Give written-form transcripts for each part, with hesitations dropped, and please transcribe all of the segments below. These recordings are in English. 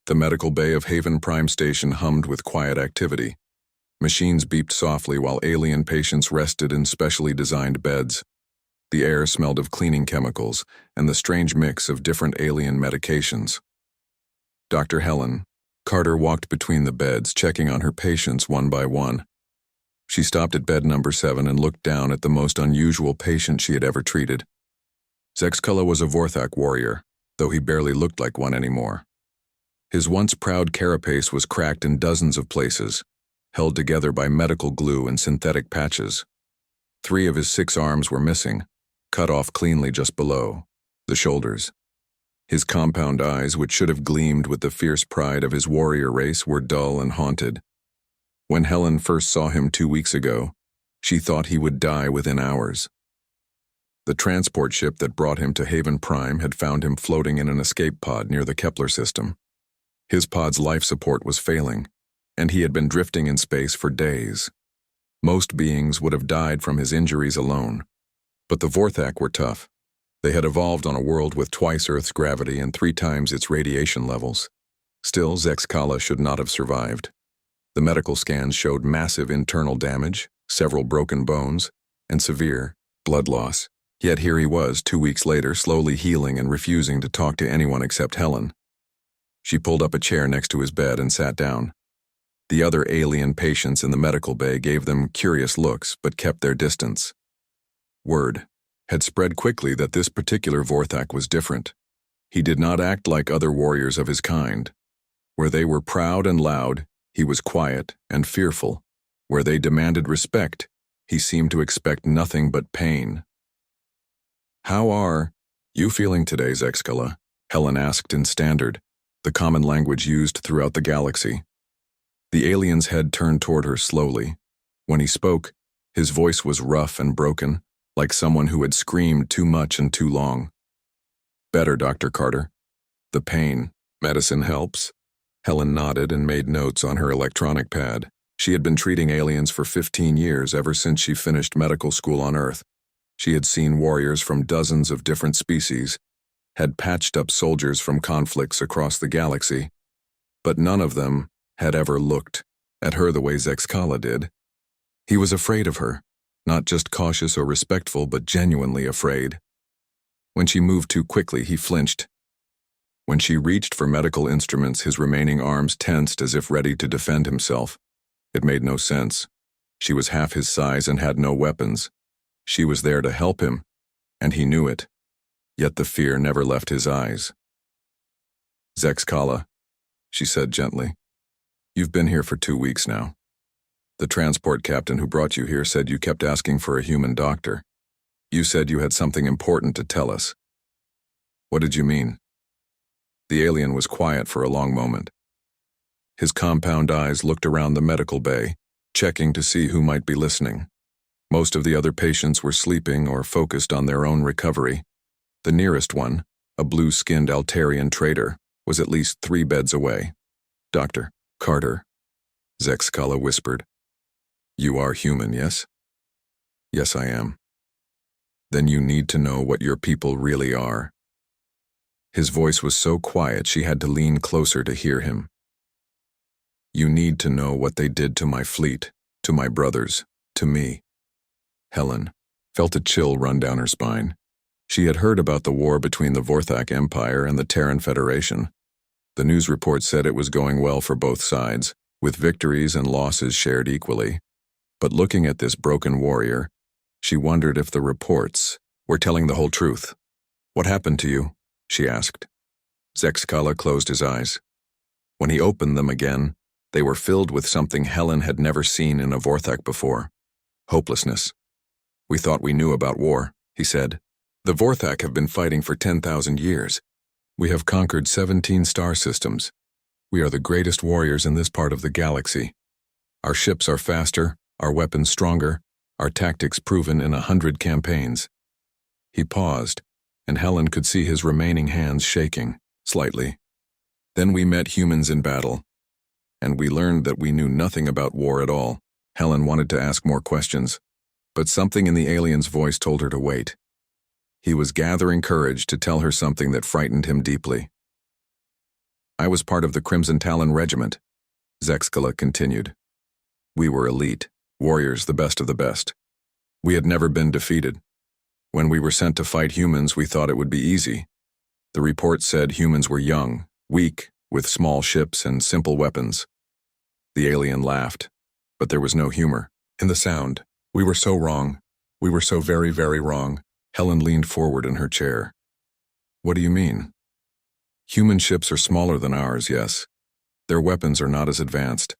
The medical bay of Haven Prime Station hummed with quiet activity. Machines beeped softly while alien patients rested in specially designed beds. The air smelled of cleaning chemicals and the strange mix of different alien medications. Dr. Helen Carter walked between the beds, checking on her patients one by one. She stopped at bed number 7 and looked down at the most unusual patient she had ever treated. Zexkala was a Vorthak warrior, though he barely looked like one anymore. His once proud carapace was cracked in dozens of places, held together by medical glue and synthetic patches. 3 of his 6 arms were missing, cut off cleanly just below the shoulders. His compound eyes, which should have gleamed with the fierce pride of his warrior race, were dull and haunted. When Helen first saw him 2 weeks ago, she thought he would die within hours. The transport ship that brought him to Haven Prime had found him floating in an escape pod near the Kepler system. His pod's life support was failing, and he had been drifting in space for days. Most beings would have died from his injuries alone. But the Vorthak were tough. They had evolved on a world with twice Earth's gravity and 3 times its radiation levels. Still, Zexkala should not have survived. The medical scans showed massive internal damage, several broken bones, and severe blood loss. Yet here he was 2 weeks later, slowly healing and refusing to talk to anyone except Helen. She pulled up a chair next to his bed and sat down. The other alien patients in the medical bay gave them curious looks but kept their distance. Word had spread quickly that this particular Vorthak was different. He did not act like other warriors of his kind. Where they were proud and loud, he was quiet and fearful. Where they demanded respect, he seemed to expect nothing but pain. "How are you feeling today, Zexkala?" Helen asked in Standard, the common language used throughout the galaxy. The alien's head turned toward her slowly. When he spoke, his voice was rough and broken, like someone who had screamed too much and too long. "Better, Dr. Carter. The pain. Medicine helps." Helen nodded and made notes on her electronic pad. She had been treating aliens for 15 years, ever since she finished medical school on Earth. She had seen warriors from dozens of different species, had patched up soldiers from conflicts across the galaxy, but none of them had ever looked at her the way Zexkala did. He was afraid of her, not just cautious or respectful, but genuinely afraid. When she moved too quickly, he flinched. When she reached for medical instruments, his remaining arms tensed as if ready to defend himself. It made no sense. She was half his size and had no weapons. She was there to help him, and he knew it. Yet the fear never left his eyes. "Zexkala," she said gently, "you've been here for 2 weeks now. The transport captain who brought you here said you kept asking for a human doctor. You said you had something important to tell us. What did you mean?" The alien was quiet for a long moment. His compound eyes looked around the medical bay, checking to see who might be listening. Most of the other patients were sleeping or focused on their own recovery. The nearest one, a blue-skinned Altarian trader, was at least 3 beds away. "Dr. Carter," Zexkala whispered. "You are human, yes?" "Yes, I am." "Then you need to know what your people really are." His voice was so quiet she had to lean closer to hear him. "You need to know what they did to my fleet, to my brothers, to me." Helen felt a chill run down her spine. She had heard about the war between the Vorthak Empire and the Terran Federation. The news report said it was going well for both sides, with victories and losses shared equally. But looking at this broken warrior, she wondered if the reports were telling the whole truth. "What happened to you?" she asked. Zexkala closed his eyes. When he opened them again, they were filled with something Helen had never seen in a Vorthak before: hopelessness. "We thought we knew about war," he said. "The Vorthak have been fighting for 10,000 years. We have conquered 17 star systems. We are the greatest warriors in this part of the galaxy. Our ships are faster, our weapons stronger, our tactics proven in 100 campaigns." He paused, and Helen could see his remaining hands shaking, slightly. "Then we met humans in battle, and we learned that we knew nothing about war at all." Helen wanted to ask more questions, but something in the alien's voice told her to wait. He was gathering courage to tell her something that frightened him deeply. I was part of the Crimson Talon Regiment, Zexkala continued. We were elite, warriors, the best of the best. We had never been defeated. When we were sent to fight humans, we thought it would be easy. The report said humans were young, weak, with small ships and simple weapons. The alien laughed, but there was no humor in the sound. We were so wrong. We were so very, very wrong. Helen leaned forward in her chair. What do you mean? Human ships are smaller than ours, yes. Their weapons are not as advanced.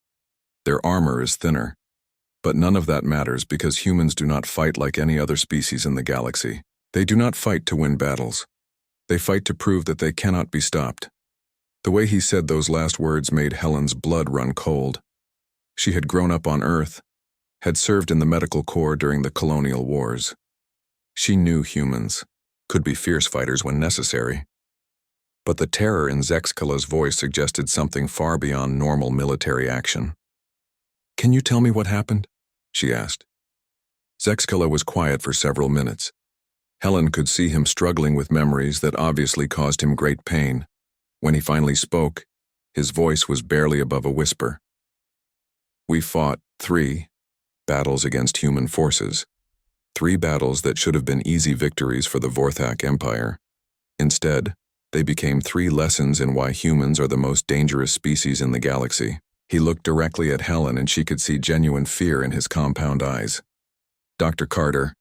Their armor is thinner. But none of that matters because humans do not fight like any other species in the galaxy. They do not fight to win battles. They fight to prove that they cannot be stopped. The way he said those last words made Helen's blood run cold. She had grown up on Earth, had served in the medical corps during the colonial wars. She knew humans could be fierce fighters when necessary. But the terror in Zexkala's voice suggested something far beyond normal military action. Can you tell me what happened? She asked. Zexkala was quiet for several minutes. Helen could see him struggling with memories that obviously caused him great pain. When he finally spoke, his voice was barely above a whisper. We fought 3 battles against human forces. 3 battles that should have been easy victories for the Vorthak Empire. Instead, they became 3 lessons in why humans are the most dangerous species in the galaxy. He looked directly at Helen and she could see genuine fear in his compound eyes. Dr. Carter,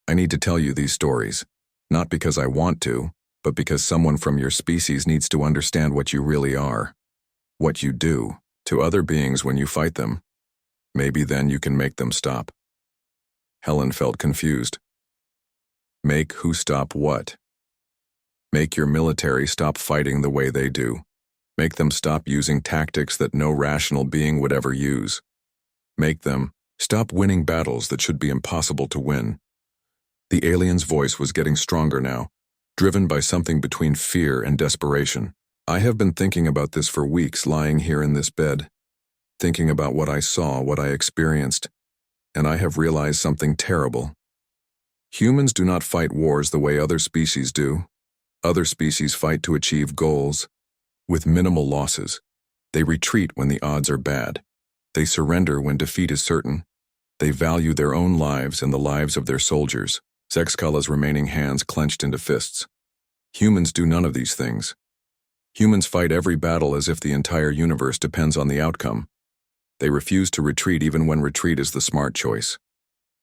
I need to tell you these stories. Not because I want to, but because someone from your species needs to understand what you really are. What you do to other beings when you fight them. Maybe then you can make them stop. Helen felt confused. Make who stop what? Make your military stop fighting the way they do. Make them stop using tactics that no rational being would ever use. Make them stop winning battles that should be impossible to win. The alien's voice was getting stronger now, driven by something between fear and desperation. I have been thinking about this for weeks, lying here in this bed, thinking about what I saw, what I experienced, and I have realized something terrible. Humans do not fight wars the way other species do. Other species fight to achieve goals with minimal losses. They retreat when the odds are bad. They surrender when defeat is certain. They value their own lives and the lives of their soldiers. Zexkala's remaining hands clenched into fists. Humans do none of these things. Humans fight every battle as if the entire universe depends on the outcome. They refuse to retreat even when retreat is the smart choice.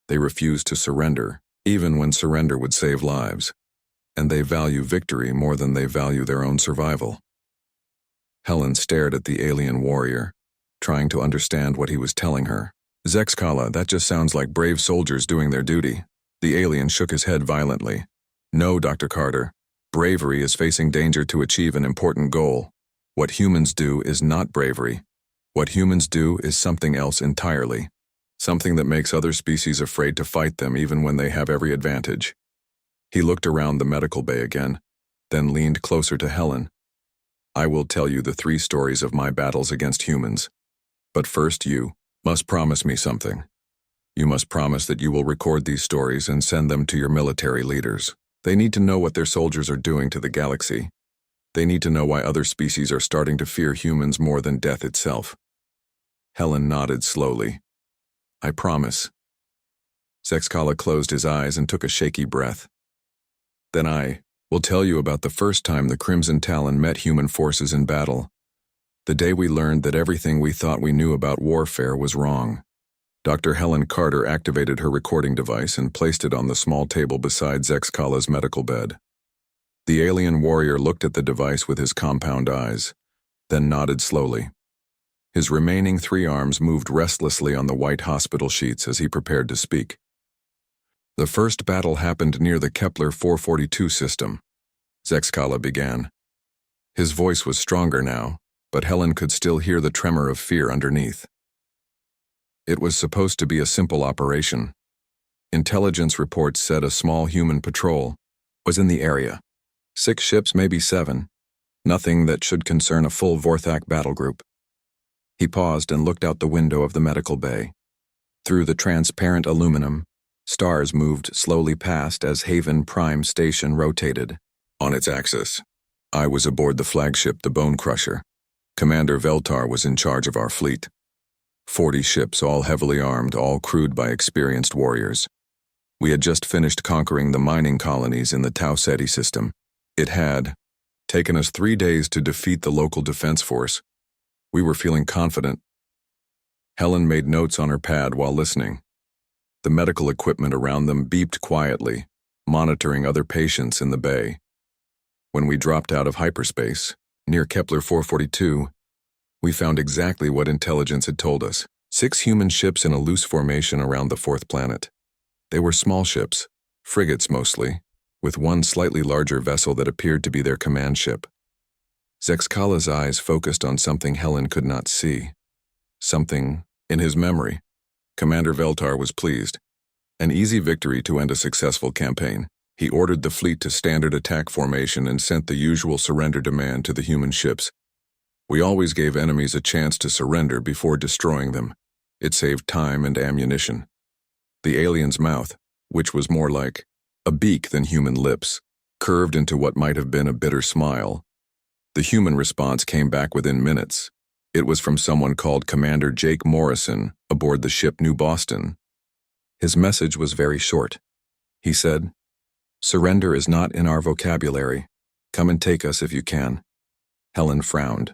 They refuse to surrender, even when surrender would save lives. And they value victory more than they value their own survival. Helen stared at the alien warrior, trying to understand what he was telling her. Zexkala, that just sounds like brave soldiers doing their duty. The alien shook his head violently. No, Dr. Carter. Bravery is facing danger to achieve an important goal. What humans do is not bravery. What humans do is something else entirely. Something that makes other species afraid to fight them even when they have every advantage. He looked around the medical bay again, then leaned closer to Helen. I will tell you the 3 stories of my battles against humans. But first you must promise me something. You must promise that you will record these stories and send them to your military leaders. They need to know what their soldiers are doing to the galaxy. They need to know why other species are starting to fear humans more than death itself. Helen nodded slowly. I promise. Zexkala closed his eyes and took a shaky breath. Then I will tell you about the first time the Crimson Talon met human forces in battle. The day we learned that everything we thought we knew about warfare was wrong. Dr. Helen Carter activated her recording device and placed it on the small table beside Zexkala's medical bed. The alien warrior looked at the device with his compound eyes, then nodded slowly. His remaining 3 arms moved restlessly on the white hospital sheets as he prepared to speak. The first battle happened near the Kepler 442 system. Zexkala began. His voice was stronger now, but Helen could still hear the tremor of fear underneath. It was supposed to be a simple operation. Intelligence reports said a small human patrol was in the area. 6 ships, maybe 7. Nothing that should concern a full Vorthak battle group. He paused and looked out the window of the medical bay. Through the transparent aluminum, stars moved slowly past as Haven Prime Station rotated on its axis. I was aboard the flagship, the Bone Crusher. Commander Veltar was in charge of our fleet. 40 ships, all heavily armed, all crewed by experienced warriors. We had just finished conquering the mining colonies in the Tau Ceti system. It had taken us 3 days to defeat the local defense force. We were feeling confident. Helen made notes on her pad while listening. The medical equipment around them beeped quietly, monitoring other patients in the bay. When we dropped out of hyperspace, near Kepler 442, we found exactly what intelligence had told us. 6 human ships in a loose formation around the 4th planet. They were small ships, frigates mostly, with one slightly larger vessel that appeared to be their command ship. Zexkala's eyes focused on something Helen could not see. Something in his memory. Commander Veltar was pleased. An easy victory to end a successful campaign. He ordered the fleet to standard attack formation and sent the usual surrender demand to the human ships. We always gave enemies a chance to surrender before destroying them. It saved time and ammunition. The alien's mouth, which was more like a beak than human lips, curved into what might have been a bitter smile. The human response came back within minutes. It was from someone called Commander Jake Morrison aboard the ship New Boston. His message was very short. He said, "Surrender is not in our vocabulary. Come and take us if you can." Helen frowned.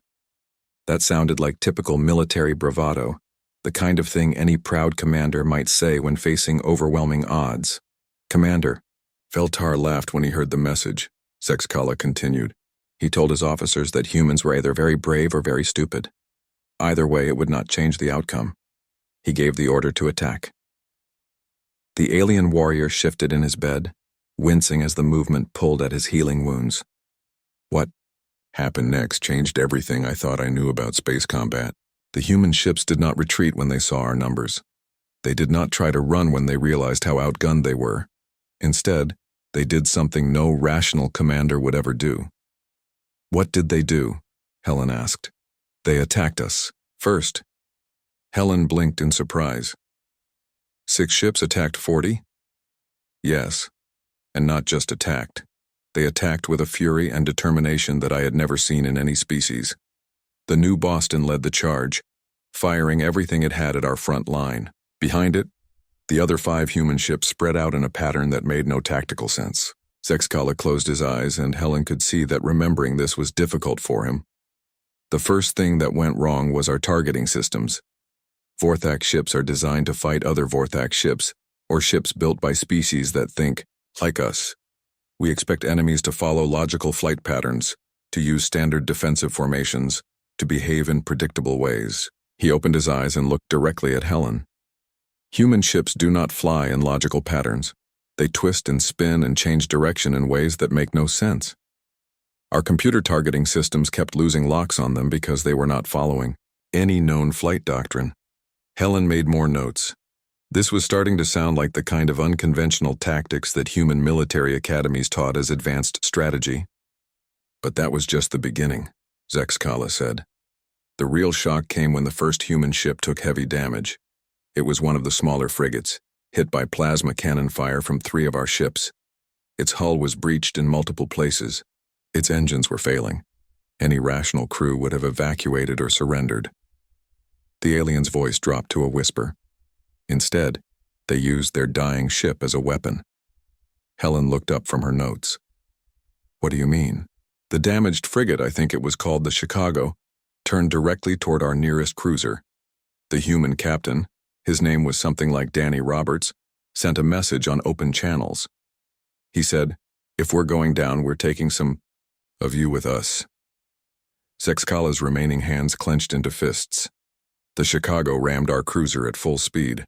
That sounded like typical military bravado, the kind of thing any proud commander might say when facing overwhelming odds. "Commander." Veltar laughed when he heard the message. Zexkala continued. He told his officers that humans were either very brave or very stupid. Either way, it would not change the outcome. He gave the order to attack. The alien warrior shifted in his bed, wincing as the movement pulled at his healing wounds. What happened next changed everything I thought I knew about space combat. The human ships did not retreat when they saw our numbers. They did not try to run when they realized how outgunned they were. Instead, they did something no rational commander would ever do. "What did they do?" Helen asked. "They attacked us. First." Helen blinked in surprise. 6 ships attacked 40? Yes, and not just attacked. They attacked with a fury and determination that I had never seen in any species. The New Boston led the charge, firing everything it had at our front line. Behind it, the other 5 human ships spread out in a pattern that made no tactical sense. Zexkala closed his eyes, and Helen could see that remembering this was difficult for him. The first thing that went wrong was our targeting systems. Vorthak ships are designed to fight other Vorthak ships, or ships built by species that think like us. We expect enemies to follow logical flight patterns, to use standard defensive formations, to behave in predictable ways. He opened his eyes and looked directly at Helen. Human ships do not fly in logical patterns. They twist and spin and change direction in ways that make no sense. Our computer targeting systems kept losing locks on them because they were not following any known flight doctrine. Helen made more notes. This was starting to sound like the kind of unconventional tactics that human military academies taught as advanced strategy. But that was just the beginning, Zexkala said. The real shock came when the first human ship took heavy damage. It was one of the smaller frigates, hit by plasma cannon fire from 3 of our ships. Its hull was breached in multiple places. Its engines were failing. Any rational crew would have evacuated or surrendered. The alien's voice dropped to a whisper. Instead, they used their dying ship as a weapon. Helen looked up from her notes. "What do you mean?" "The damaged frigate, I think it was called the Chicago, turned directly toward our nearest cruiser. The human captain, his name was something like Danny Roberts, sent a message on open channels. He said, 'If we're going down, we're taking some of you with us.'" Zexkala's remaining hands clenched into fists. The Chicago rammed our cruiser at full speed.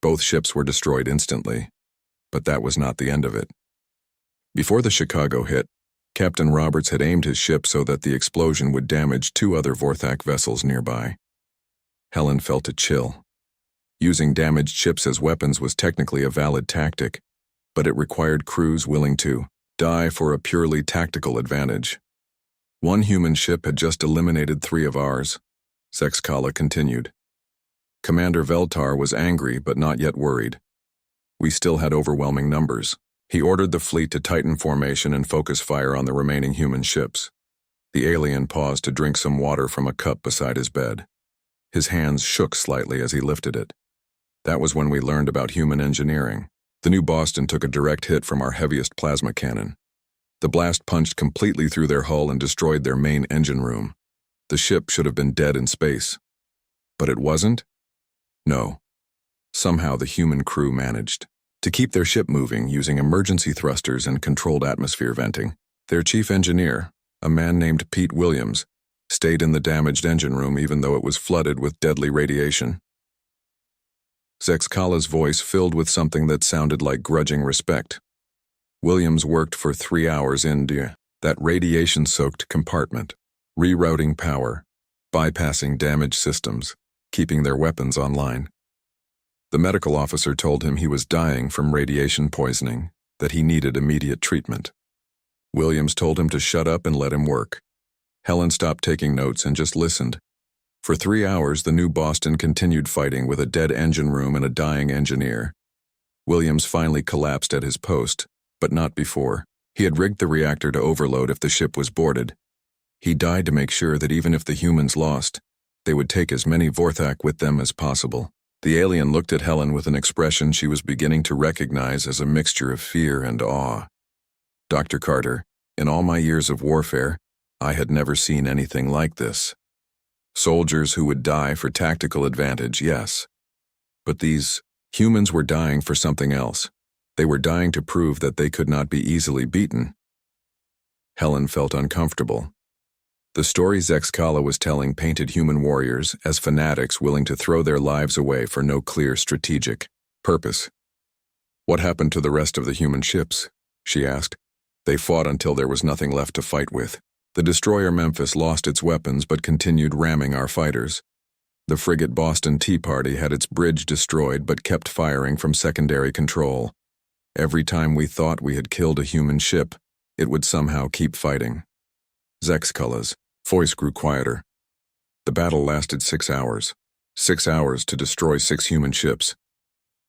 Both ships were destroyed instantly, but that was not the end of it. Before the Chicago hit, Captain Roberts had aimed his ship so that the explosion would damage 2 other Vorthak vessels nearby. Helen felt a chill. Using damaged ships as weapons was technically a valid tactic, but it required crews willing to die for a purely tactical advantage. One human ship had just eliminated 3 of ours, Zexkala continued. Commander Veltar was angry but not yet worried. We still had overwhelming numbers. He ordered the fleet to tighten formation and focus fire on the remaining human ships. The alien paused to drink some water from a cup beside his bed. His hands shook slightly as he lifted it. That was when we learned about human engineering. The new Boston took a direct hit from our heaviest plasma cannon. The blast punched completely through their hull and destroyed their main engine room. The ship should have been dead in space. But it wasn't? No. Somehow the human crew managed to keep their ship moving using emergency thrusters and controlled atmosphere venting. Their chief engineer, a man named Pete Williams, stayed in the damaged engine room even though it was flooded with deadly radiation. Zexkala's voice filled with something that sounded like grudging respect. Williams worked for 3 hours in that radiation-soaked compartment, rerouting power, bypassing damaged systems, keeping their weapons online. The medical officer told him he was dying from radiation poisoning, that he needed immediate treatment. Williams told him to shut up and let him work. Helen stopped taking notes and just listened. For 3 hours, the new Boston continued fighting with a dead engine room and a dying engineer. Williams finally collapsed at his post, but not before. He had rigged the reactor to overload if the ship was boarded. He died to make sure that even if the humans lost, they would take as many Vorthak with them as possible. The alien looked at Helen with an expression she was beginning to recognize as a mixture of fear and awe. Dr. Carter, in all my years of warfare, I had never seen anything like this. Soldiers who would die for tactical advantage, yes. But these humans were dying for something else. They were dying to prove that they could not be easily beaten. Helen felt uncomfortable. The story Zexkala was telling painted human warriors as fanatics willing to throw their lives away for no clear strategic purpose. What happened to the rest of the human ships? She asked. They fought until there was nothing left to fight with. The destroyer Memphis lost its weapons but continued ramming our fighters. The frigate Boston Tea Party had its bridge destroyed but kept firing from secondary control. Every time we thought we had killed a human ship, it would somehow keep fighting. Zexkala's voice grew quieter. The battle lasted 6 hours. 6 hours to destroy 6 human ships.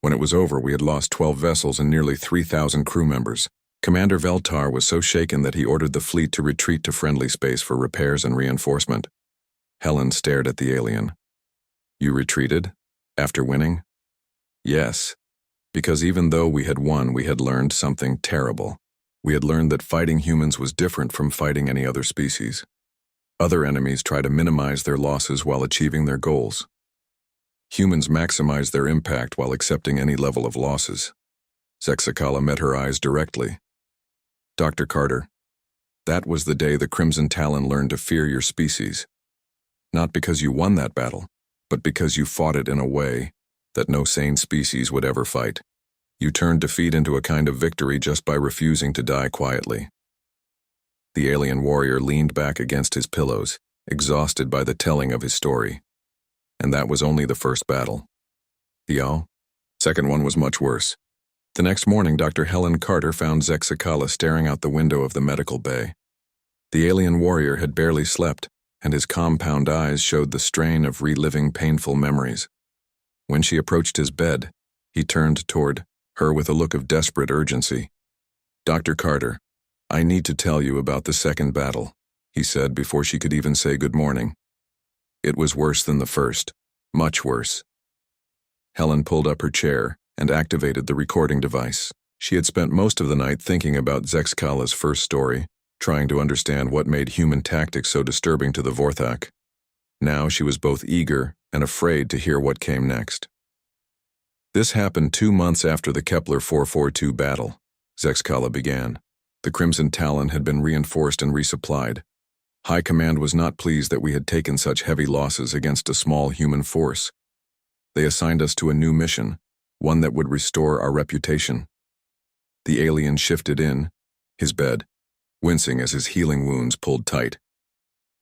When it was over, we had lost 12 vessels and nearly 3,000 crew members. Commander Veltar was so shaken that he ordered the fleet to retreat to friendly space for repairs and reinforcement. Helen stared at the alien. You retreated? After winning? Yes, because even though we had won, we had learned something terrible. We had learned that fighting humans was different from fighting any other species. Other enemies try to minimize their losses while achieving their goals. Humans maximize their impact while accepting any level of losses. Zexkala met her eyes directly. Dr. Carter, that was the day the Crimson Talon learned to fear your species. Not because you won that battle, but because you fought it in a way that no sane species would ever fight. You turned defeat into a kind of victory just by refusing to die quietly. The alien warrior leaned back against his pillows, exhausted by the telling of his story. And that was only the first battle. The second one was much worse. The next morning, Dr. Helen Carter found Zexkala staring out the window of the medical bay. The alien warrior had barely slept, and his compound eyes showed the strain of reliving painful memories. When she approached his bed, he turned toward her with a look of desperate urgency. Dr. Carter, I need to tell you about the second battle, he said before she could even say good morning. It was worse than the first, much worse. Helen pulled up her chair and activated the recording device. She had spent most of the night thinking about Zexkala's first story, trying to understand what made human tactics so disturbing to the Vorthak. Now she was both eager and afraid to hear what came next. This happened 2 months after the Kepler 442 battle, Zexkala began. The Crimson Talon had been reinforced and resupplied. High Command was not pleased that we had taken such heavy losses against a small human force. They assigned us to a new mission, one that would restore our reputation. The alien shifted in his bed, wincing as his healing wounds pulled tight.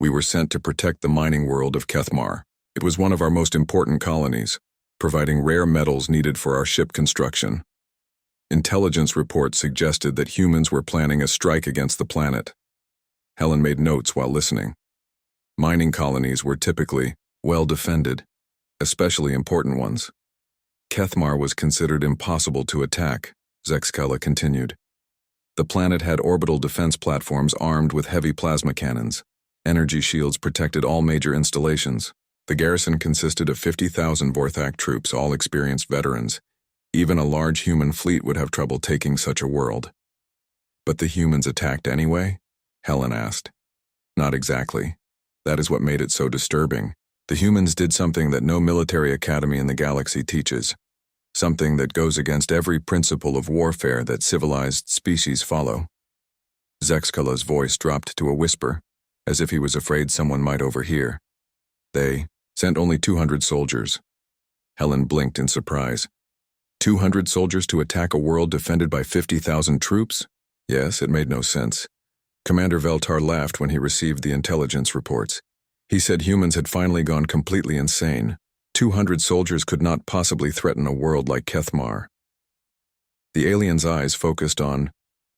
We were sent to protect the mining world of Kethmar. It was one of our most important colonies, providing rare metals needed for our ship construction. Intelligence reports suggested that humans were planning a strike against the planet. Helen made notes while listening. Mining colonies were typically well defended, especially important ones. Kethmar was considered impossible to attack, Zexkala continued. The planet had orbital defense platforms armed with heavy plasma cannons. Energy shields protected all major installations. The garrison consisted of 50,000 Vorthak troops, all experienced veterans. Even a large human fleet would have trouble taking such a world. But the humans attacked anyway? Helen asked. Not exactly. That is what made it so disturbing. The humans did something that no military academy in the galaxy teaches. Something that goes against every principle of warfare that civilized species follow. Zexkala's voice dropped to a whisper, as if he was afraid someone might overhear. They sent only 200 soldiers. Helen blinked in surprise. 200 soldiers to attack a world defended by 50,000 troops? Yes, it made no sense. Commander Veltar laughed when he received the intelligence reports. He said humans had finally gone completely insane. 200 soldiers could not possibly threaten a world like Kethmar. The alien's eyes focused on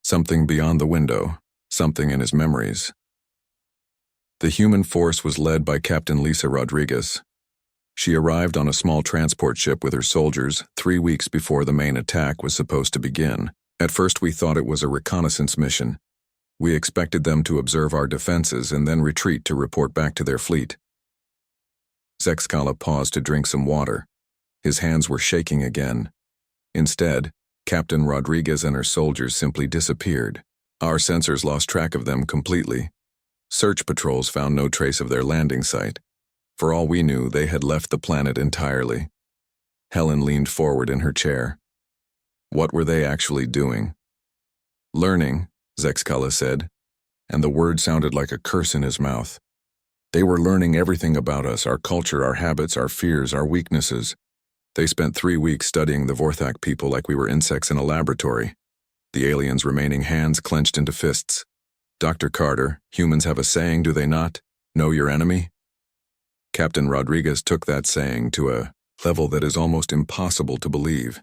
something beyond the window, something in his memories. The human force was led by Captain Lisa Rodriguez. She arrived on a small transport ship with her soldiers 3 weeks before the main attack was supposed to begin. At first we thought it was a reconnaissance mission. We expected them to observe our defenses and then retreat to report back to their fleet. Zexkala paused to drink some water. His hands were shaking again. Instead, Captain Rodriguez and her soldiers simply disappeared. Our sensors lost track of them completely. Search patrols found no trace of their landing site. For all we knew, they had left the planet entirely. Helen leaned forward in her chair. What were they actually doing? Learning, Zexkala said, and the word sounded like a curse in his mouth. They were learning everything about us, our culture, our habits, our fears, our weaknesses. They spent 3 weeks studying the Vorthak people like we were insects in a laboratory. The aliens' remaining hands clenched into fists. Dr. Carter, humans have a saying, do they not? Know your enemy? Captain Rodriguez took that saying to a level that is almost impossible to believe.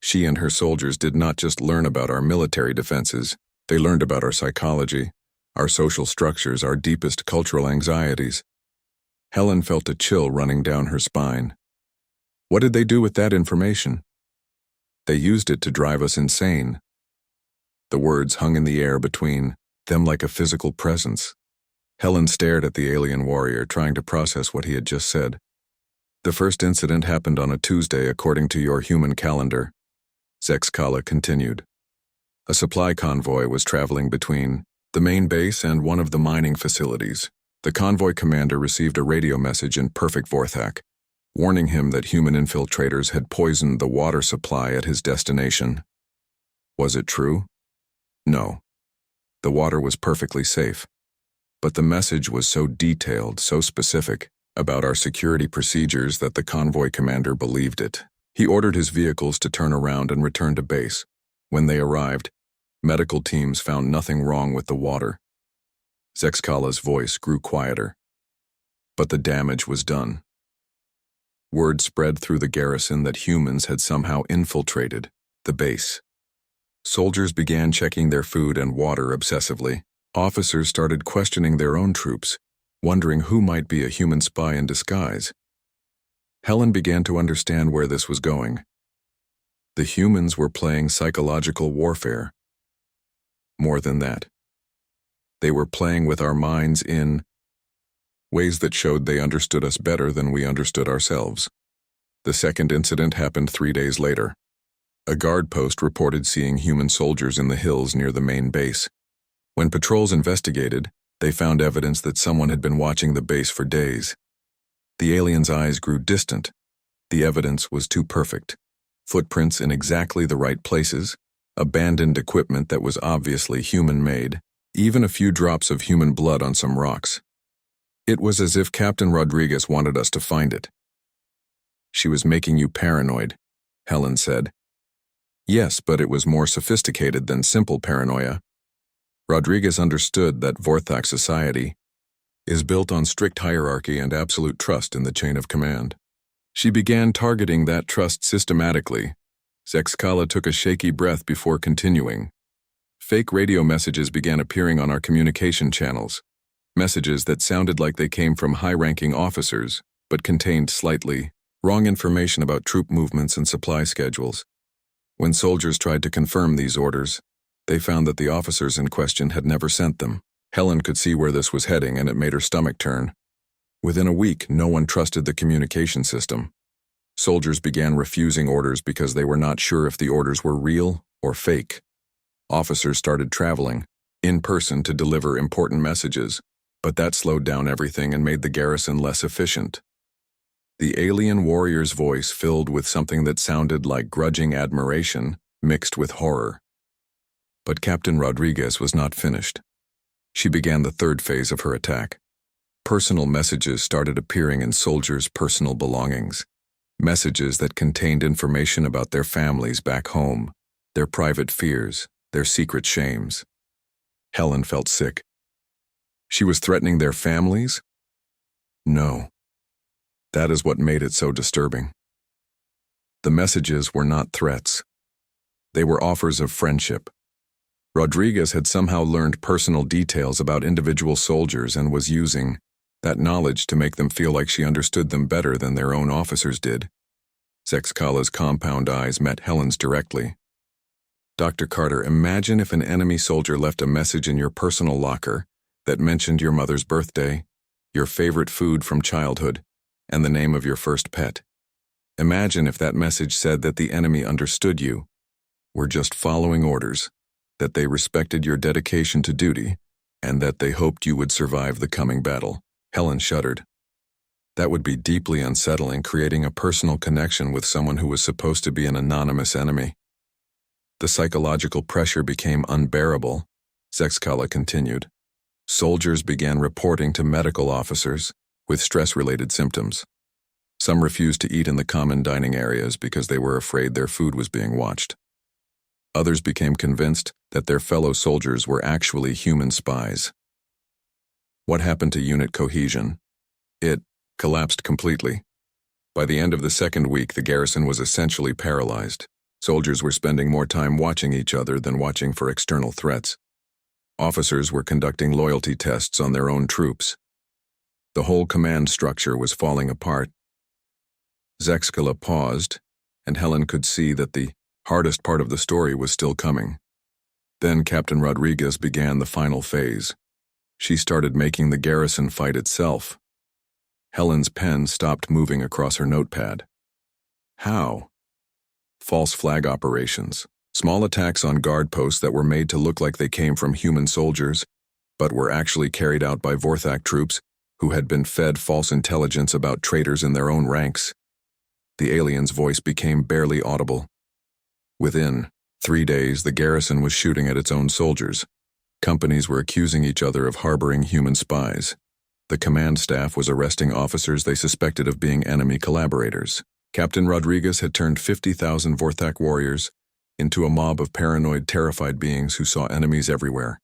She and her soldiers did not just learn about our military defenses, they learned about our psychology, our social structures, our deepest cultural anxieties. Helen felt a chill running down her spine. What did they do with that information? They used it to drive us insane. The words hung in the air between them like a physical presence. Helen stared at the alien warrior, trying to process what he had just said. The first incident happened on a Tuesday according to your human calendar. Zexkala continued. A supply convoy was traveling between the main base and one of the mining facilities. The convoy commander received a radio message in perfect Vorthak, warning him that human infiltrators had poisoned the water supply at his destination. Was it true? No. The water was perfectly safe. But the message was so detailed, so specific, about our security procedures that the convoy commander believed it. He ordered his vehicles to turn around and return to base. When they arrived, medical teams found nothing wrong with the water. Zexkala's voice grew quieter. But the damage was done. Word spread through the garrison that humans had somehow infiltrated the base. Soldiers began checking their food and water obsessively. Officers started questioning their own troops, wondering who might be a human spy in disguise. Helen began to understand where this was going. The humans were playing psychological warfare. More than that, they were playing with our minds in ways that showed they understood us better than we understood ourselves. The second incident happened 3 days later. A guard post reported seeing human soldiers in the hills near the main base. When patrols investigated, they found evidence that someone had been watching the base for days. The aliens' eyes grew distant. The evidence was too perfect. Footprints in exactly the right places, abandoned equipment that was obviously human-made, even a few drops of human blood on some rocks. It was as if Captain Rodriguez wanted us to find it. She was making you paranoid, Helen said. Yes, but it was more sophisticated than simple paranoia. Rodriguez understood that Vorthak society is built on strict hierarchy and absolute trust in the chain of command. She began targeting that trust systematically. Zexkala took a shaky breath before continuing. Fake radio messages began appearing on our communication channels. Messages that sounded like they came from high-ranking officers, but contained slightly wrong information about troop movements and supply schedules. When soldiers tried to confirm these orders, they found that the officers in question had never sent them. Helen could see where this was heading, and it made her stomach turn. Within a week, no one trusted the communication system. Soldiers began refusing orders because they were not sure if the orders were real or fake. Officers started traveling in person to deliver important messages, but that slowed down everything and made the garrison less efficient. The alien warrior's voice filled with something that sounded like grudging admiration mixed with horror. But Captain Rodriguez was not finished. She began the third phase of her attack. Personal messages started appearing in soldiers' personal belongings. Messages that contained information about their families back home, their private fears, their secret shames. Helen felt sick. She was threatening their families? No. That is what made it so disturbing. The messages were not threats. They were offers of friendship. Rodriguez had somehow learned personal details about individual soldiers and was using that knowledge to make them feel like she understood them better than their own officers did. Zexcala's compound eyes met Helen's directly. Dr. Carter, imagine if an enemy soldier left a message in your personal locker that mentioned your mother's birthday, your favorite food from childhood, and the name of your first pet. Imagine if that message said that the enemy understood you, were just following orders, that they respected your dedication to duty, and that they hoped you would survive the coming battle. Helen shuddered. That would be deeply unsettling, creating a personal connection with someone who was supposed to be an anonymous enemy. The psychological pressure became unbearable. Zexcala continued. Soldiers began reporting to medical officers with stress-related symptoms. Some refused to eat in the common dining areas because they were afraid their food was being watched. Others became convinced that their fellow soldiers were actually human spies. What happened to unit cohesion? It collapsed completely. By the end of the second week, the garrison was essentially paralyzed. Soldiers were spending more time watching each other than watching for external threats. Officers were conducting loyalty tests on their own troops. The whole command structure was falling apart. Zexcala paused, and Helen could see that the hardest part of the story was still coming. Then Captain Rodriguez began the final phase. She started making the garrison fight itself. Helen's pen stopped moving across her notepad. How? False flag operations. Small attacks on guard posts that were made to look like they came from human soldiers, but were actually carried out by Vorthak troops who had been fed false intelligence about traitors in their own ranks. The alien's voice became barely audible. Within 3 days, the garrison was shooting at its own soldiers. Companies were accusing each other of harboring human spies. The command staff was arresting officers they suspected of being enemy collaborators. Captain Rodriguez had turned 50,000 Vorthak warriors into a mob of paranoid, terrified beings who saw enemies everywhere.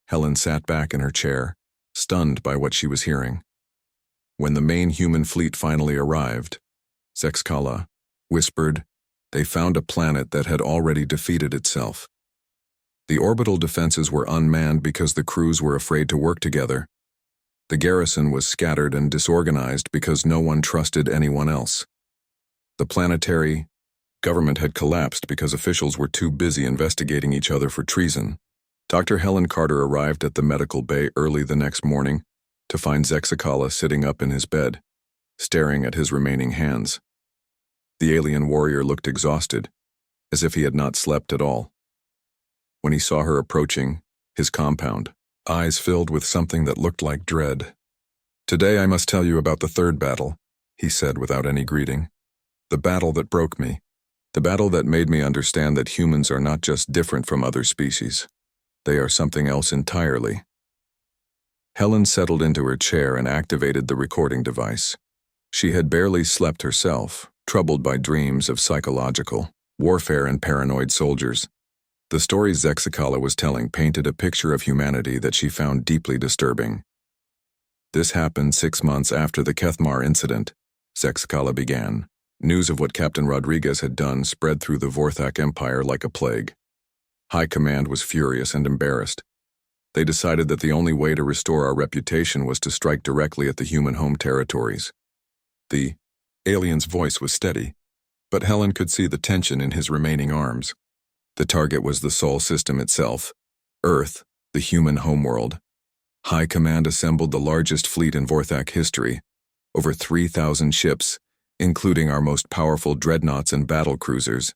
Helen sat back in her chair, stunned by what she was hearing. When the main human fleet finally arrived, Zexcala whispered, they found a planet that had already defeated itself. The orbital defenses were unmanned because the crews were afraid to work together. The garrison was scattered and disorganized because no one trusted anyone else. The planetary government had collapsed because officials were too busy investigating each other for treason. Dr. Helen Carter arrived at the medical bay early the next morning to find Zexcala sitting up in his bed, staring at his remaining hands. The alien warrior looked exhausted, as if he had not slept at all. When he saw her approaching his compound, eyes filled with something that looked like dread. Today I must tell you about the third battle, he said without any greeting. The battle that broke me. The battle that made me understand that humans are not just different from other species. They are something else entirely. Helen settled into her chair and activated the recording device. She had barely slept herself, troubled by dreams of psychological warfare and paranoid soldiers. The story Zexcala was telling painted a picture of humanity that she found deeply disturbing. This happened 6 months after the Kethmar incident, Zexcala began. News of what Captain Rodriguez had done spread through the Vorthak Empire like a plague. High Command was furious and embarrassed. They decided that the only way to restore our reputation was to strike directly at the human home territories. The alien's voice was steady, but Helen could see the tension in his remaining arms. The target was the Sol system itself, Earth, the human homeworld. High Command assembled the largest fleet in Vorthak history, over 3,000 ships, including our most powerful dreadnoughts and battle cruisers.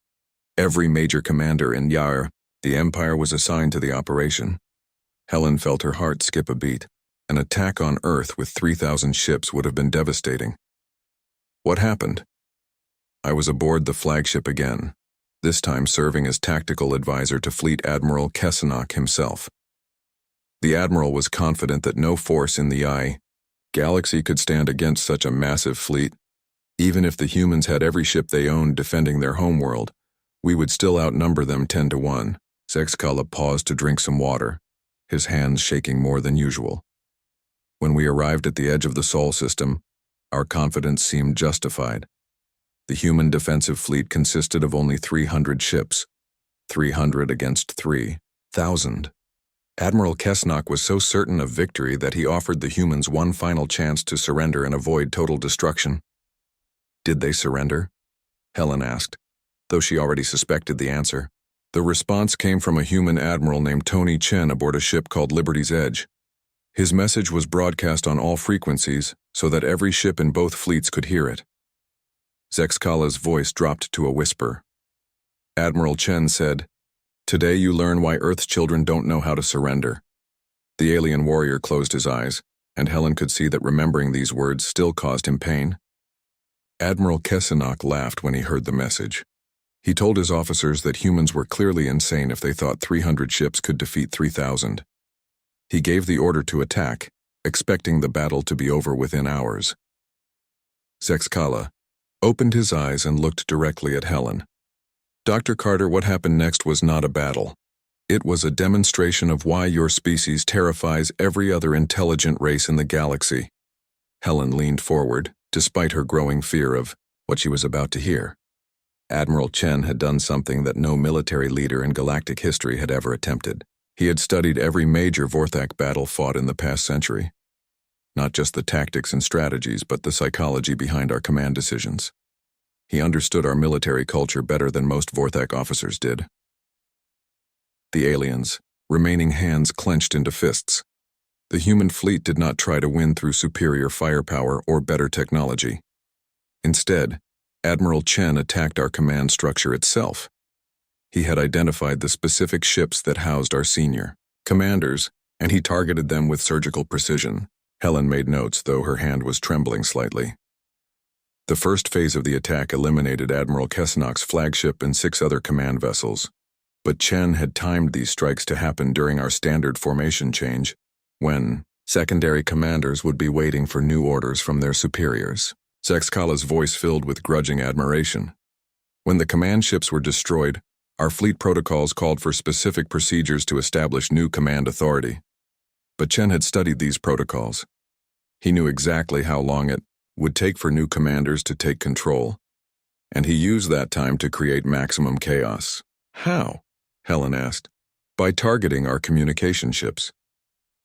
Every major commander in Yar, the Empire, was assigned to the operation. Helen felt her heart skip a beat. An attack on Earth with 3,000 ships would have been devastating. What happened? I was aboard the flagship again, this time serving as tactical advisor to Fleet Admiral Kessenach himself. The Admiral was confident that no force in the galaxy could stand against such a massive fleet. Even if the humans had every ship they owned defending their homeworld, we would still outnumber them 10-1. Zexkala paused to drink some water, his hands shaking more than usual. When we arrived at the edge of the Sol system, our confidence seemed justified. The human defensive fleet consisted of only 300 ships, 300 against 3,000. Admiral Kessenach was so certain of victory that he offered the humans one final chance to surrender and avoid total destruction. Did they surrender? Helen asked, though she already suspected the answer. The response came from a human admiral named Tony Chen aboard a ship called Liberty's Edge. His message was broadcast on all frequencies so that every ship in both fleets could hear it. Zexkala's voice dropped to a whisper. Admiral Chen said, "Today you learn why Earth's children don't know how to surrender." The alien warrior closed his eyes, and Helen could see that remembering these words still caused him pain. Admiral Kessenach laughed when he heard the message. He told his officers that humans were clearly insane if they thought 300 ships could defeat 3,000. He gave the order to attack, expecting the battle to be over within hours. Zexkala opened his eyes and looked directly at Helen. Dr. Carter, what happened next was not a battle. It was a demonstration of why your species terrifies every other intelligent race in the galaxy. Helen leaned forward, despite her growing fear of what she was about to hear. Admiral Chen had done something that no military leader in galactic history had ever attempted. He had studied every major Vorthak battle fought in the past century. Not just the tactics and strategies, but the psychology behind our command decisions. He understood our military culture better than most Vorthak officers did. The aliens, remaining hands clenched into fists. The human fleet did not try to win through superior firepower or better technology. Instead, Admiral Chen attacked our command structure itself. He had identified the specific ships that housed our senior commanders, and he targeted them with surgical precision. Helen made notes, though her hand was trembling slightly. The first phase of the attack eliminated Admiral Kessenach's flagship and 6 other command vessels. But Chen had timed these strikes to happen during our standard formation change, when secondary commanders would be waiting for new orders from their superiors. Zexkala's voice filled with grudging admiration. When the command ships were destroyed, our fleet protocols called for specific procedures to establish new command authority. But Chen had studied these protocols. He knew exactly how long it would take for new commanders to take control, and he used that time to create maximum chaos. How? Helen asked. By targeting our communication ships.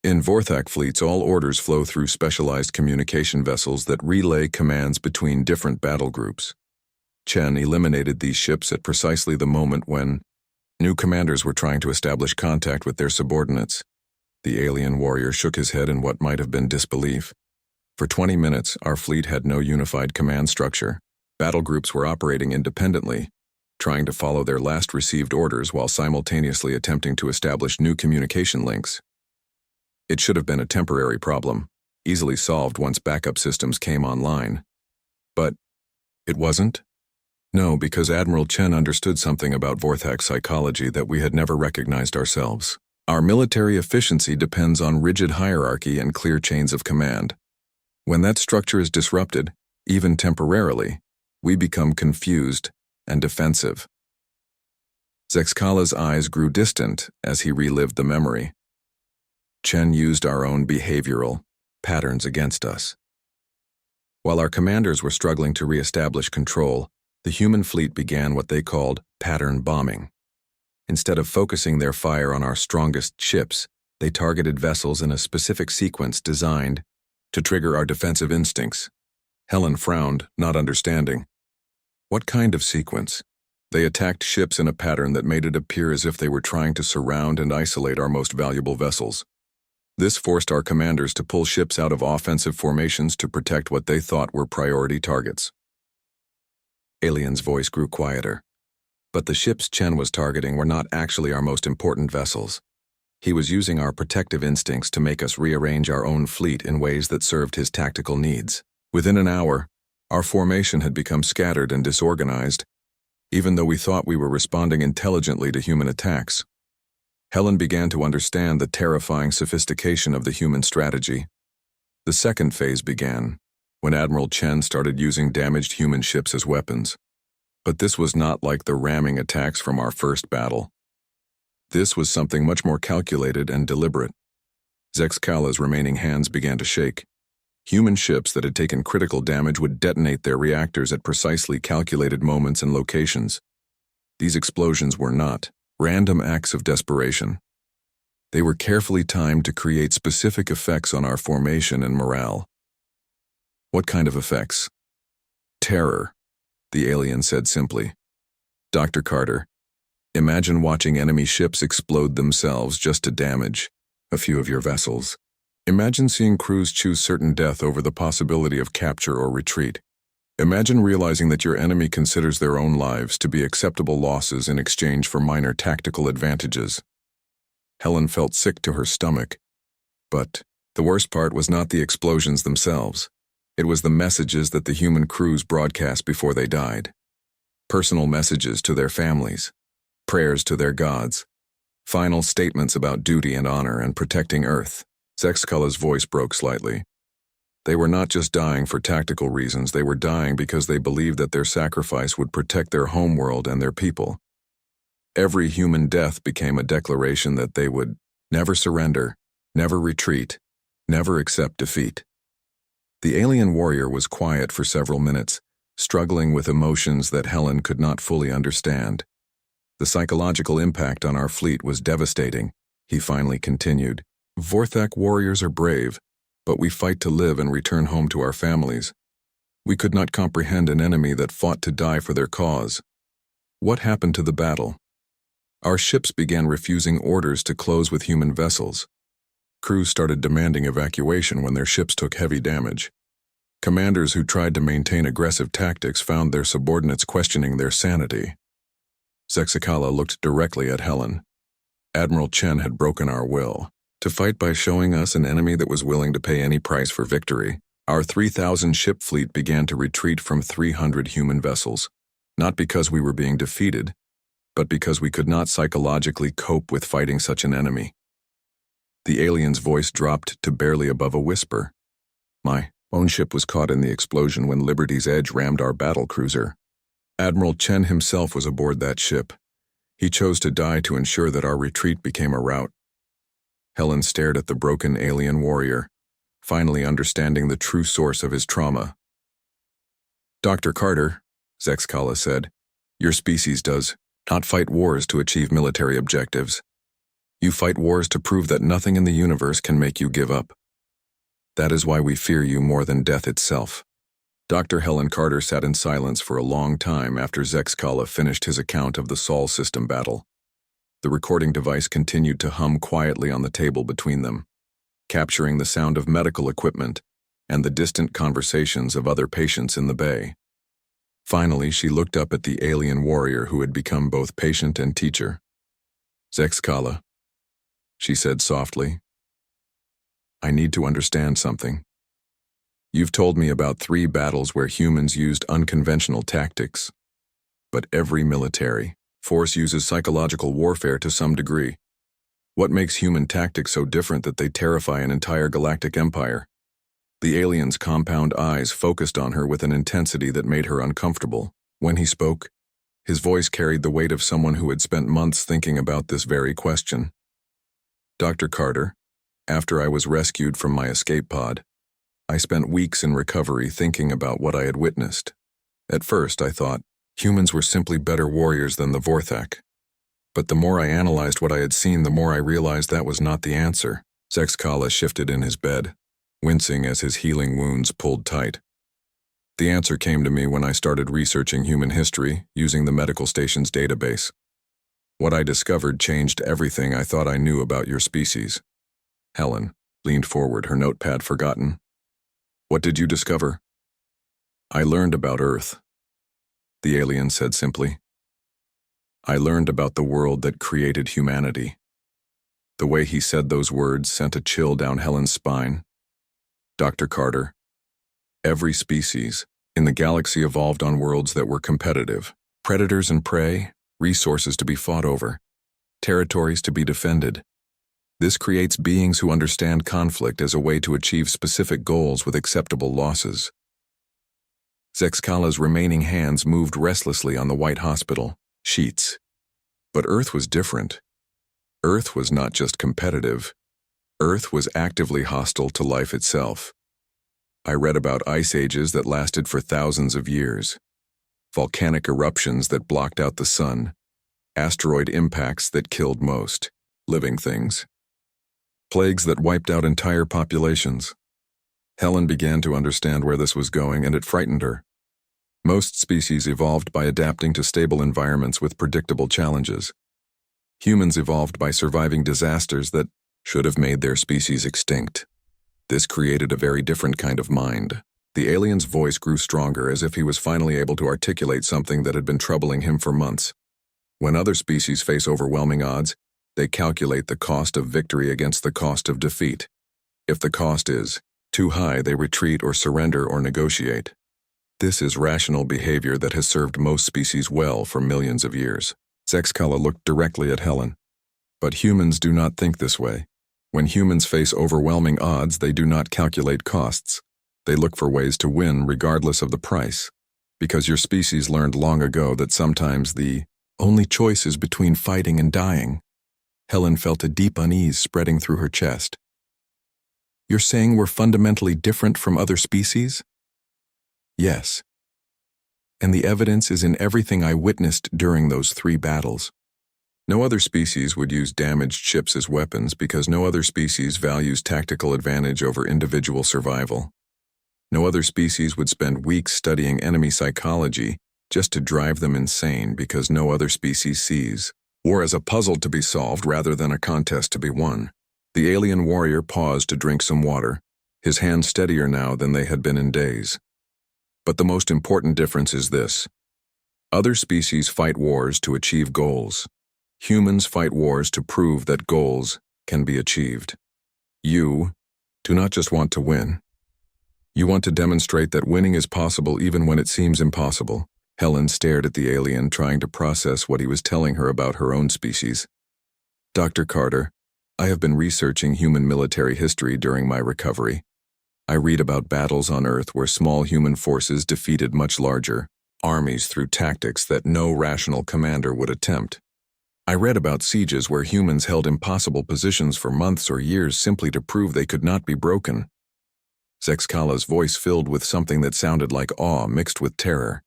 In Vorthak fleets, all orders flow through specialized communication vessels that relay commands between different battle groups. Chen eliminated these ships at precisely the moment when new commanders were trying to establish contact with their subordinates. The alien warrior shook his head in what might have been disbelief. For 20 minutes, our fleet had no unified command structure. Battle groups were operating independently, trying to follow their last received orders while simultaneously attempting to establish new communication links. It should have been a temporary problem, easily solved once backup systems came online. But it wasn't? No, because Admiral Chen understood something about Vorthak psychology that we had never recognized ourselves. Our military efficiency depends on rigid hierarchy and clear chains of command. When that structure is disrupted, even temporarily, we become confused and defensive. Zexkala's eyes grew distant as he relived the memory. Chen used our own behavioral patterns against us. While our commanders were struggling to re-establish control, the human fleet began what they called pattern bombing. Instead of focusing their fire on our strongest ships, they targeted vessels in a specific sequence designed to trigger our defensive instincts. Helen frowned, not understanding. What kind of sequence? They attacked ships in a pattern that made it appear as if they were trying to surround and isolate our most valuable vessels. This forced our commanders to pull ships out of offensive formations to protect what they thought were priority targets. Alien's voice grew quieter. But the ships Chen was targeting were not actually our most important vessels. He was using our protective instincts to make us rearrange our own fleet in ways that served his tactical needs. Within an hour, our formation had become scattered and disorganized, even though we thought we were responding intelligently to human attacks. Helen began to understand the terrifying sophistication of the human strategy. The second phase began, when Admiral Chen started using damaged human ships as weapons. But this was not like the ramming attacks from our first battle. This was something much more calculated and deliberate. Zexcala's remaining hands began to shake. Human ships that had taken critical damage would detonate their reactors at precisely calculated moments and locations. These explosions were not random acts of desperation. They were carefully timed to create specific effects on our formation and morale. What kind of effects? Terror, the alien said simply. Dr. Carter, imagine watching enemy ships explode themselves just to damage a few of your vessels. Imagine seeing crews choose certain death over the possibility of capture or retreat. Imagine realizing that your enemy considers their own lives to be acceptable losses in exchange for minor tactical advantages. Helen felt sick to her stomach. But the worst part was not the explosions themselves. It was the messages that the human crews broadcast before they died. Personal messages to their families, prayers to their gods, final statements about duty and honor and protecting Earth. Zexcala's voice broke slightly. They were not just dying for tactical reasons, they were dying because they believed that their sacrifice would protect their homeworld and their people. Every human death became a declaration that they would never surrender, never retreat, never accept defeat. The alien warrior was quiet for several minutes, struggling with emotions that Helen could not fully understand. The psychological impact on our fleet was devastating, he finally continued. Vorthak warriors are brave, but we fight to live and return home to our families. We could not comprehend an enemy that fought to die for their cause. What happened to the battle? Our ships began refusing orders to close with human vessels. Crews started demanding evacuation when their ships took heavy damage. Commanders who tried to maintain aggressive tactics found their subordinates questioning their sanity. Zexcala looked directly at Helen. Admiral Chen had broken our will to fight by showing us an enemy that was willing to pay any price for victory. Our 3,000 ship fleet began to retreat from 300 human vessels, not because we were being defeated, but because we could not psychologically cope with fighting such an enemy. The alien's voice dropped to barely above a whisper. My own ship was caught in the explosion when Liberty's Edge rammed our battle cruiser. Admiral Chen himself was aboard that ship. He chose to die to ensure that our retreat became a rout. Helen stared at the broken alien warrior, finally understanding the true source of his trauma. Dr. Carter, Zexcala said, your species does not fight wars to achieve military objectives. You fight wars to prove that nothing in the universe can make you give up. That is why we fear you more than death itself. Dr. Helen Carter sat in silence for a long time after Zexcala finished his account of the Sol system battle. The recording device continued to hum quietly on the table between them, capturing the sound of medical equipment and the distant conversations of other patients in the bay. Finally, she looked up at the alien warrior who had become both patient and teacher. Zexcala, she said softly, I need to understand something. You've told me about 3 battles where humans used unconventional tactics, but every military force uses psychological warfare to some degree. What makes human tactics so different that they terrify an entire galactic empire? The alien's compound eyes focused on her with an intensity that made her uncomfortable. When he spoke, his voice carried the weight of someone who had spent months thinking about this very question. Dr. Carter, after I was rescued from my escape pod, I spent weeks in recovery thinking about what I had witnessed. At first, I thought, humans were simply better warriors than the Vorthak. But the more I analyzed what I had seen, the more I realized that was not the answer. Zexcala shifted in his bed, wincing as his healing wounds pulled tight. The answer came to me when I started researching human history using the medical station's database. What I discovered changed everything I thought I knew about your species. Helen leaned forward, her notepad forgotten. What did you discover? I learned about Earth, the alien said simply. I learned about the world that created humanity. The way he said those words sent a chill down Helen's spine. Dr. Carter, every species in the galaxy evolved on worlds that were competitive. Predators and prey, resources to be fought over, territories to be defended. This creates beings who understand conflict as a way to achieve specific goals with acceptable losses. Zexkala's remaining hands moved restlessly on the white hospital sheets. But Earth was different. Earth was not just competitive. Earth was actively hostile to life itself. I read about ice ages that lasted for thousands of years, volcanic eruptions that blocked out the sun, asteroid impacts that killed most living things, plagues that wiped out entire populations. Helen began to understand where this was going, and it frightened her. Most species evolved by adapting to stable environments with predictable challenges. Humans evolved by surviving disasters that should have made their species extinct. This created a very different kind of mind. The alien's voice grew stronger, as if he was finally able to articulate something that had been troubling him for months. When other species face overwhelming odds, they calculate the cost of victory against the cost of defeat. If the cost is too high, they retreat or surrender or negotiate. This is rational behavior that has served most species well for millions of years. Zexkala looked directly at Helen. But humans do not think this way. When humans face overwhelming odds, they do not calculate costs. They look for ways to win regardless of the price. Because your species learned long ago that sometimes the only choice is between fighting and dying. Helen felt a deep unease spreading through her chest. You're saying we're fundamentally different from other species? Yes. And the evidence is in everything I witnessed during those 3 battles. No other species would use damaged ships as weapons because no other species values tactical advantage over individual survival. No other species would spend weeks studying enemy psychology just to drive them insane because no other species sees war as a puzzle to be solved rather than a contest to be won. The alien warrior paused to drink some water, his hands steadier now than they had been in days. But the most important difference is this. Other species fight wars to achieve goals. Humans fight wars to prove that goals can be achieved. You do not just want to win. You want to demonstrate that winning is possible even when it seems impossible. Helen stared at the alien, trying to process what he was telling her about her own species. Dr. Carter, I have been researching human military history during my recovery. I read about battles on Earth where small human forces defeated much larger armies through tactics that no rational commander would attempt. I read about sieges where humans held impossible positions for months or years simply to prove they could not be broken. Zexkala's voice filled with something that sounded like awe mixed with terror.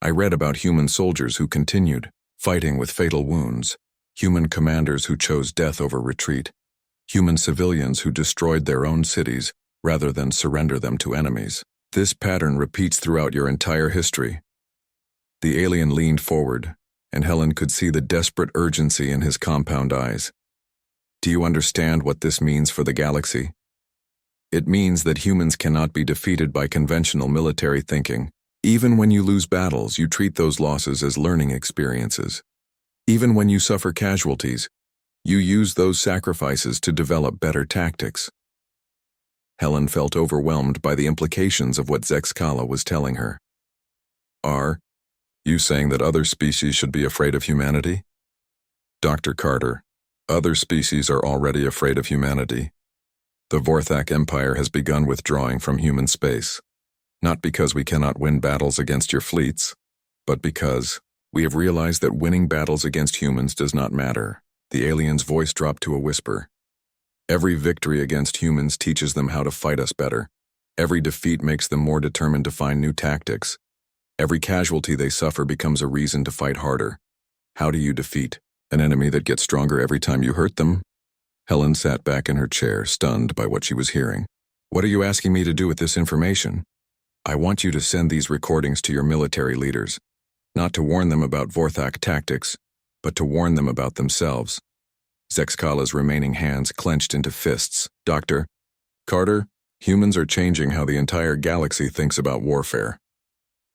I read about human soldiers who continued, fighting with fatal wounds, human commanders who chose death over retreat, human civilians who destroyed their own cities rather than surrender them to enemies. This pattern repeats throughout your entire history. The alien leaned forward, and Helen could see the desperate urgency in his compound eyes. Do you understand what this means for the galaxy? It means that humans cannot be defeated by conventional military thinking. Even when you lose battles, you treat those losses as learning experiences. Even when you suffer casualties, you use those sacrifices to develop better tactics. Helen felt overwhelmed by the implications of what Zexkala was telling her. Are you saying that other species should be afraid of humanity? Dr. Carter, other species are already afraid of humanity. The Vorthak Empire has begun withdrawing from human space, not because we cannot win battles against your fleets, but because we have realized that winning battles against humans does not matter. The alien's voice dropped to a whisper. Every victory against humans teaches them how to fight us better. Every defeat makes them more determined to find new tactics. Every casualty they suffer becomes a reason to fight harder. How do you defeat an enemy that gets stronger every time you hurt them? Helen sat back in her chair, stunned by what she was hearing. What are you asking me to do with this information? I want you to send these recordings to your military leaders, not to warn them about Vorthak tactics, but to warn them about themselves. Zexkala's remaining hands clenched into fists. Dr. Carter, humans are changing how the entire galaxy thinks about warfare.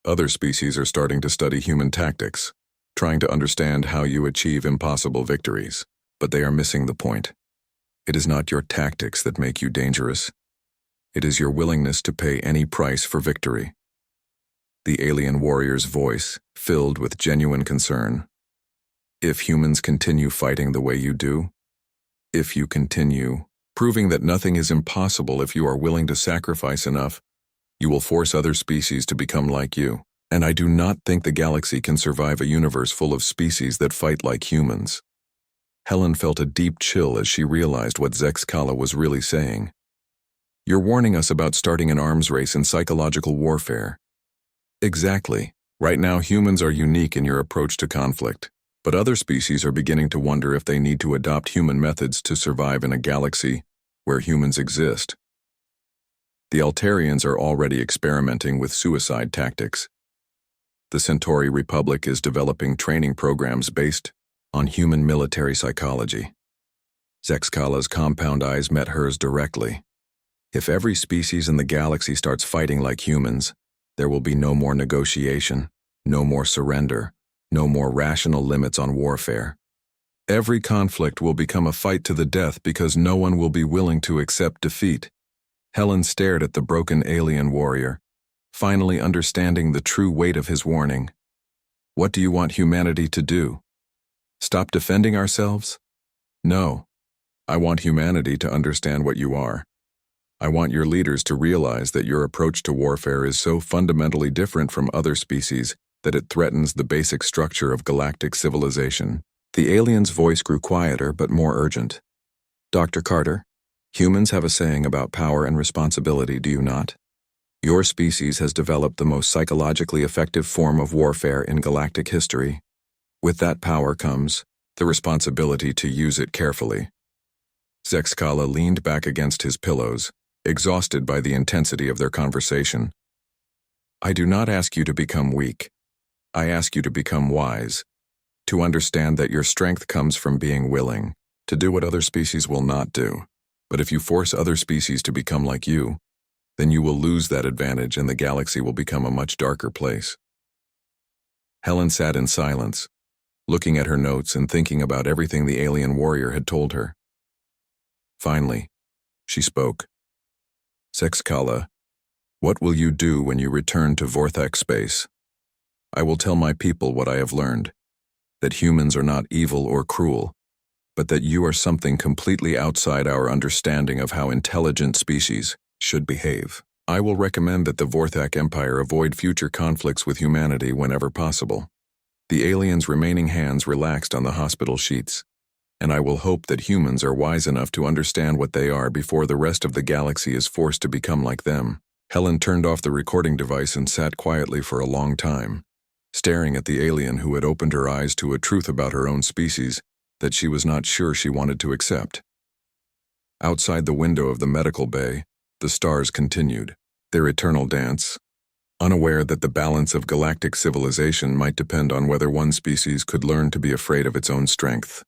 Other species are starting to study human tactics, trying to understand how you achieve impossible victories, but they are missing the point. It is not your tactics that make you dangerous. It is your willingness to pay any price for victory. The alien warrior's voice filled with genuine concern. If humans continue fighting the way you do, if you continue proving that nothing is impossible if you are willing to sacrifice enough, you will force other species to become like you. And I do not think the galaxy can survive a universe full of species that fight like humans. Helen felt a deep chill as she realized what Zexkala was really saying. You're warning us about starting an arms race in psychological warfare. Exactly. Right now, humans are unique in your approach to conflict, but other species are beginning to wonder if they need to adopt human methods to survive in a galaxy where humans exist. The Altarians are already experimenting with suicide tactics. The Centauri Republic is developing training programs based on human military psychology. Zexkala's compound eyes met hers directly. If every species in the galaxy starts fighting like humans, there will be no more negotiation, no more surrender, no more rational limits on warfare. Every conflict will become a fight to the death because no one will be willing to accept defeat. Helen stared at the broken alien warrior, finally understanding the true weight of his warning. What do you want humanity to do? Stop defending ourselves? No. I want humanity to understand what you are. I want your leaders to realize that your approach to warfare is so fundamentally different from other species that it threatens the basic structure of galactic civilization. The alien's voice grew quieter but more urgent. Dr. Carter, humans have a saying about power and responsibility, do you not? Your species has developed the most psychologically effective form of warfare in galactic history. With that power comes the responsibility to use it carefully. Zexkala leaned back against his pillows, exhausted by the intensity of their conversation. I do not ask you to become weak. I ask you to become wise, to understand that your strength comes from being willing to do what other species will not do. But if you force other species to become like you, then you will lose that advantage and the galaxy will become a much darker place. Helen sat in silence, looking at her notes and thinking about everything the alien warrior had told her. Finally, she spoke. Zexkala, what will you do when you return to Vorthak space? I will tell my people what I have learned, that humans are not evil or cruel, but that you are something completely outside our understanding of how intelligent species should behave. I will recommend that the Vorthak Empire avoid future conflicts with humanity whenever possible. The alien's remaining hands relaxed on the hospital sheets, and I will hope that humans are wise enough to understand what they are before the rest of the galaxy is forced to become like them. Helen turned off the recording device and sat quietly for a long time, staring at the alien who had opened her eyes to a truth about her own species that she was not sure she wanted to accept. Outside the window of the medical bay, the stars continued their eternal dance, unaware that the balance of galactic civilization might depend on whether one species could learn to be afraid of its own strength.